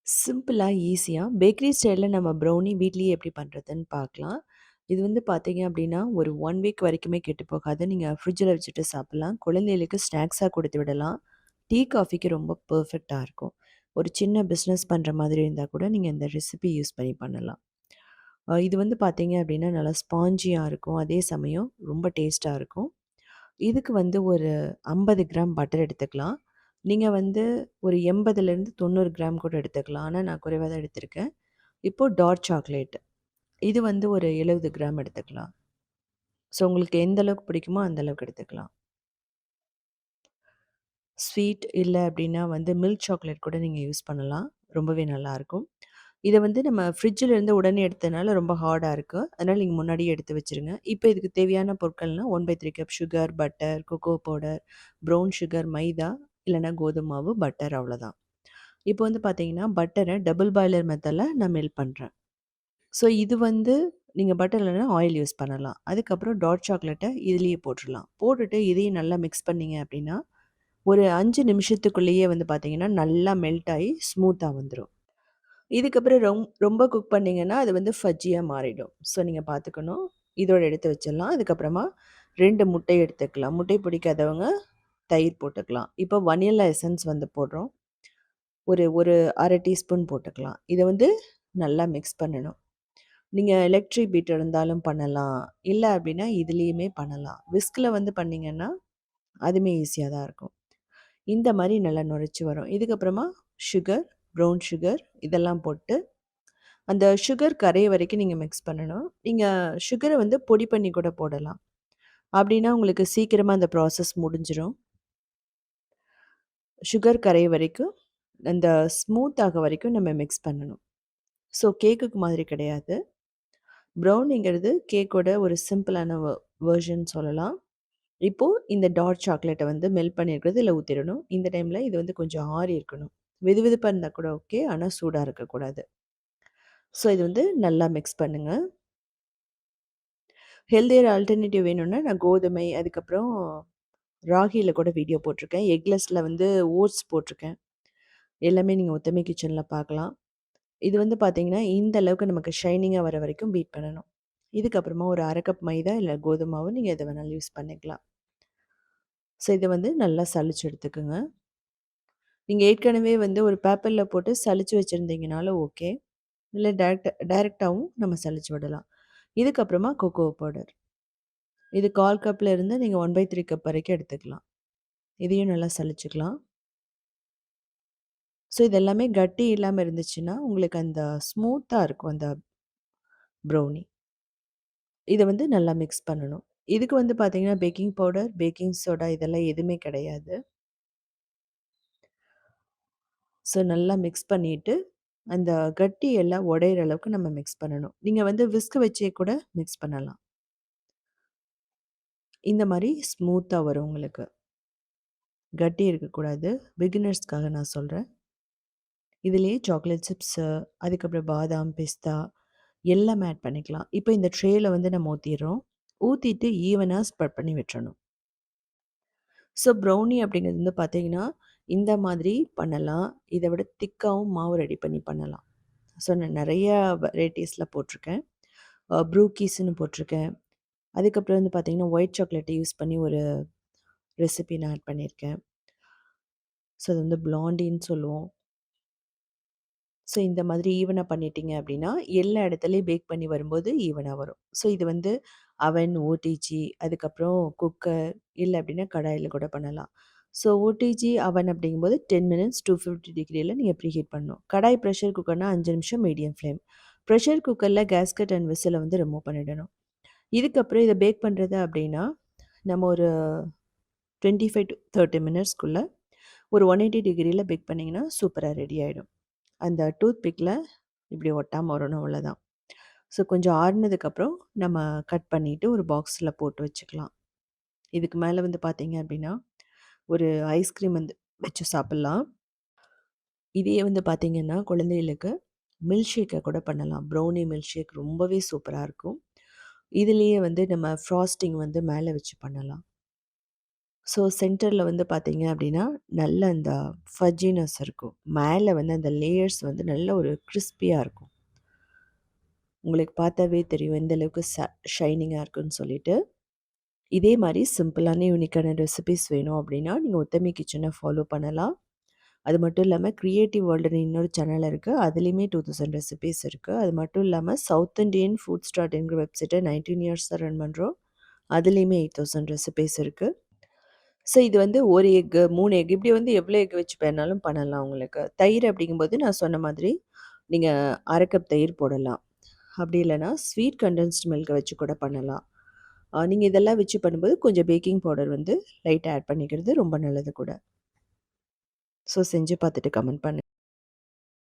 சிம்பிளா, ஈஸியா பேக்கரி ஸ்டைல்ல நம்ம ப்ரௌனி வீட்லயே எப்படி பண்றதுன்னு பார்க்கலாம். இது வந்து பார்த்தீங்க அப்படின்னா, ஒரு 1 வீக் வரைக்குமே கெட்டு போகாது. நீங்க ஃப்ரிட்ஜில வச்சுட்டு சாப்பிடலாம். குழந்தைகளுக்கு ஸ்நாக்ஸா கொடுத்து விடலாம். டீ, காஃபிக்கு ரொம்ப பெர்ஃபெக்ட்டா இருக்கும். ஒரு சின்ன பிசினஸ் பண்ற மாதிரி இருந்தா கூட நீங்க இந்த ரெசிபி யூஸ் பண்ணி பண்ணலாம். இது வந்து பார்த்தீங்க அப்படின்னா, நல்லா ஸ்பாஞ்சியா இருக்கும். அதே சமயம் ரொம்ப டேஸ்ட்டா இருக்கும். இதுக்கு வந்து ஒரு 50 கிராம் பட்டர் எடுத்துக்கலாம். நீங்க வந்து ஒரு 80லேருந்து 90 கிராம் கூட எடுத்துக்கலாம். ஆனா, நான் குறைவா தான் எடுத்திருக்கேன். இப்போ டார்க் சாக்லேட். இது வந்து ஒரு 70 கிராம் எடுத்துக்கலாம். ஸோ, உங்களுக்கு எந்த அளவுக்கு பிடிக்குமோ அந்த அளவுக்கு எடுத்துக்கலாம். ஸ்வீட் இல்ல அப்டின்னா வந்து மில்க் சாக்லேட் கூட நீங்க யூஸ் பண்ணலாம். ரொம்பவே நல்லாயிருக்கும். இத வந்து நம்ம ஃப்ரிட்ஜில இருந்து உடனே எடுத்தனால ரொம்ப ஹார்டா இருக்கு. அதனால நீங்க முன்னாடியே எடுத்து வச்சுருங்க. இப்போ இதுக்கு தேவையான பொருட்கள்னா 1/3 cup sugar, butter, cocoa powder, brown sugar, maida இல்லன்னா கோதும மாவு, பட்டர் அவ்வளோதான். இப்போ வந்து பார்த்தீங்கன்னா, பட்டர டபுள் பாய்லர் மெத்தட்ல நான் மெல்ட் பண்றேன். ஸோ இது வந்து நீங்க பட்டர் இல்லன்னா ஆயில் யூஸ் பண்ணலாம். அதுக்கப்புறம் டார்க் சாக்லேட்ட இதுலயே போட்டுறலாம். போட்டுட்டு இதையும் நல்லா மிக்ஸ் பண்ணீங்க அப்டின்னா, ஒரு 5 நிமிஷத்துக்குள்ளேயே வந்து பார்த்தீங்கன்னா, நல்லா மெல்ட் ஆயி ஸ்மூத்தா வந்துரும். இதுக்கப்புறம் ரொம்ப குக் பண்ணீங்கன்னா, அது வந்து ஃபஜ்ஜியா மாறிடும். ஸோ நீங்க பார்த்துக்கணும். இதோட எடுத்து வச்சிடலாம். அதுக்கப்புறமா 2 முட்டை எடுத்துக்கலாம். முட்டை பிடிக்காதவங்க தயிர் போட்டுக்கலாம். இப்போ வனில்லா எசன்ஸ் வந்து போடுறோம். ஒரு 1/2 டீஸ்பூன் போட்டுக்கலாம். இத வந்து நல்லா மிக்ஸ் பண்ணணும். நீங்க எலக்ட்ரிக் பீட்டர் இருந்தாலும் பண்ணலாம். இல்ல அப்டின்னா இதுலயுமே பண்ணலாம். விஸ்க்ல வந்து பண்ணீங்கன்னா, அதுவுமே ஈஸியா தான் இருக்கும். இந்த மாரி நல்லா நுரைச்சு வரும். இதுக்கப்புறமா சுகர், ப்ரவுன் சுகர் இதெல்லாம் போட்டு அந்த சுகர் கரைய வரைக்கும் நீங்க மிக்ஸ் பண்ணணும். நீங்க சுகர வந்து பொடி பண்ணி கூட போடலாம். அப்டின்னா உங்களுக்கு சீக்கிரமா அந்த ப்ராசஸ் முடிஞ்சிரும். சுகர் கரைய வரைக்கும், அந்த ஸ்மூத் ஆக வரைக்கும் நம்ம மிக்ஸ் பண்ணணும். ஸோ கேக்குக்கு மாதிரி கிடையாது. ப்ரௌனிங்கிறது கேக்கோட ஒரு சிம்பிளான வெர்ஷன் சொல்லலாம். இப்போ இந்த டார்க் சாக்லேட்ட வந்து மெல்ட் பண்ணியிருக்கிறது இதில ஊத்திறணும். இந்த டைம்ல இது வந்து கொஞ்சம் ஆறி இருக்கணும். வெதுவெதுப்பா இருந்தா கூட ஓகே. ஆனா சூடா இருக்கக்கூடாது. ஸோ இது வந்து நல்லா மிக்ஸ் பண்ணுங்க. ஹெல்தியர் ஆல்டர்னேட்டிவ் வேணும்னா நான் கோதுமை, அதுக்கப்புறம் ராகில கூட வீடியோ போட்டிருக்கேன். எக்லெஸ்ல வந்து ஓட்ஸ் போட்டிருக்கேன். எல்லாமே நீங்க உத்தமி கிச்சன்ல பார்க்கலாம். இது வந்து பார்த்தீங்கன்னா, இந்த அளவுக்கு நமக்கு ஷைனிங்கா வர வரைக்கும் பீட் பண்ணணும். இதுக்கப்புறமா ஒரு 1/2 கப் மைதா இல்ல கோதும மாவு நீங்க எத வேணாலும் யூஸ் பண்ணிக்கலாம். ஸோ இத வந்து நல்லா சலிச்சு எடுத்துக்கங்க. நீங்க ஏற்கனவே வந்து ஒரு பேப்பர்ல போட்டு சலிச்சு வச்சிருந்தீங்கனாலும் ஓகே. இல்ல டைரக்ட்டாவும் நம்ம சலிச்சு விடலாம். இதுக்கப்புறமா கொக்கோ பவுடர். இது 1/4 கப்ல இருந்து நீங்க 1/3 கப் வரைக்கும் எடுத்துக்கலாம். இதையும் நல்லா சலிச்சுக்கலாம். ஸோ இது எல்லாமே கட்டி இல்லாம இருந்துச்சுன்னா, உங்களுக்கு அந்த ஸ்மூத்தா இருக்கும் அந்த ப்ரௌனி. இத வந்து நல்லா மிக்ஸ் பண்ணணும். இதுக்கு வந்து பார்த்தீங்கன்னா, பேக்கிங் பவுடர், பேக்கிங் சோடா இதெல்லாம் எதுவுமே கிடையாது. ஸோ நல்லா மிக்ஸ் பண்ணிட்டு, அந்த கட்டி எல்லாம் உடையிற அளவுக்கு நம்ம மிக்ஸ் பண்ணணும். நீங்க வந்து விஸ்க் வச்சே கூட மிக்ஸ் பண்ணலாம். இந்த மாரி ஸ்மூத்தா வரும் உங்களுக்கு. கட்டி இருக்கக்கூடாது. பிகினர்ஸ்க்காக நான் சொல்றேன். இதிலேயே சாக்லேட் சிப்ஸு, அதுக்கப்புறம் பாதாம், பிஸ்தா எல்லாமே ஆட் பண்ணிக்கலாம். இப்போ இந்த ட்ரேல வந்து நம்ம ஊத்திர்றோம். ஊத்திட்டு ஈவனா ஸ்ப்ரெட் பண்ணி விட்டுறணும். ஸோ ப்ரௌனி அப்படிங்கிறது வந்து பார்த்தீங்கன்னா, இந்த மாதிரி பண்ணலாம். இத விட திக்காவும் மாவு ரெடி பண்ணி பண்ணலாம். ஸோ நான் நெறைய வெரைட்டீஸ்ல போட்டிருக்கேன். ப்ரூக்கீஸ்ன்னு போட்டிருக்கேன். அதுக்கப்புறம் வந்து பார்த்தீங்கன்னா, ஒயிட் சாக்லேட்ட யூஸ் பண்ணி ஒரு ரெசிபி நான் ஆட் பண்ணியிருக்கேன். ஸோ அது வந்து பிளாண்டின்னு சொல்லுவோம். ஸோ இந்த மாதிரி ஈவனா பண்ணிட்டீங்க அப்படின்னா, எல்லா இடத்துலயும் பேக் பண்ணி வரும்போது ஈவனா வரும். ஸோ இது வந்து அவன், ஓடிஜி அதுக்கப்புறம் குக்கர் இல்ல அப்படின்னா கடாயில கூட பண்ணலாம். ஸோ ஓடிஜி, அவன் அப்படிங்கும்போது 10 மினிட்ஸ் 250 டிகிரில நீங்க ப்ரீஹீட் பண்ணணும். கடாய் ப்ரெஷர் குக்கர்னா 5 நிமிஷம் மீடியம் ஃப்ளேம். ப்ரெஷர் குக்கர்ல கேஸ்கட் அண்ட் விசில வந்து ரிமூவ் பண்ணிடணும். இதுக்கப்புறம் இத பேக் பண்றது அப்படின்னா, நம்ம ஒரு 25 டூ 30 மினிட்ஸ்க்குள்ள ஒரு 180 டிகிரில பேக் பண்ணீங்கன்னா, சூப்பரா ரெடி ஆயிடும். அந்த டூத் பிக்ல இப்படி ஒட்டாம வரணும் அவ்வளோதான். ஸோ கொஞ்சம் ஆறுனதுக்கப்புறம் நம்ம கட் பண்ணிட்டு ஒரு பாக்ஸில போட்டு வச்சுக்கலாம். இதுக்கு மேல வந்து பார்த்தீங்க அப்படின்னா, ஒரு ஐஸ்கிரீம் வந்து வச்சு சாப்பிடலாம். இதையே வந்து பார்த்தீங்கன்னா, குழந்தைகளுக்கு மில்க் ஷேக்க கூட பண்ணலாம். ப்ரௌனி மில்க் ஷேக் ரொம்பவே சூப்பரா இருக்கும். இதுலயே வந்து நம்ம ஃப்ராஸ்டிங் வந்து மேல வச்சு பண்ணலாம். ஸோ சென்டரில் வந்து பார்த்தீங்க அப்படின்னா, நல்ல அந்த ஃபஜ்ஜினஸ் இருக்கும். மேலே வந்து அந்த லேயர்ஸ் வந்து நல்ல ஒரு கிரிஸ்பியா இருக்கும். உங்களுக்கு பார்த்தாவே தெரியும் எந்த அளவுக்கு ஷைனிங்கா இருக்குன்னு சொல்லிட்டு. இதே மாரி சிம்பிளான யூனிக்கான ரெசிபீஸ் வேணும் அப்படின்னா, நீங்க உத்தமி கிச்சன ஃபாலோ பண்ணலாம். அது மட்டும் இல்லாம கிரியேட்டிவ் வேர்ல்டுன்னு இன்னொரு சேனல் இருக்கு. அதுலயுமே 2000 ரெசிபீஸ் இருக்கு. அது மட்டும் இல்லாம சவுத் இண்டியன் ஃபுட் ஸ்டார்ட்ங்கிற வெப்சைட்ட 19 இயர்ஸா ரன் பண்றோம். அதுலயுமே 8000 ரெசிபீஸ் இருக்கு. ஸோ இது வந்து 1 எக்கு, 3 எக் இப்படி வந்து எவ்வளோ எக் வச்சு வேணாலும் பண்ணலாம் உங்களுக்கு. தயிர் அப்படிங்கும்போது நான் சொன்ன மாதிரி நீங்க 1/2 கப் தயிர் போடலாம். அப்படி இல்லன்னா ஸ்வீட் கண்டென்ஸ்டு மில்க்க வச்சு கூட பண்ணலாம். நீங்க இதெல்லாம் வச்சு பண்ணும்போது கொஞ்சம் பேக்கிங் பவுடர் வந்து லைட்டா ஆட் பண்ணிக்கிறது ரொம்ப நல்லது கூட. ஸோ செஞ்சு பார்த்துட்டு கமெண்ட் பண்ணுங்க.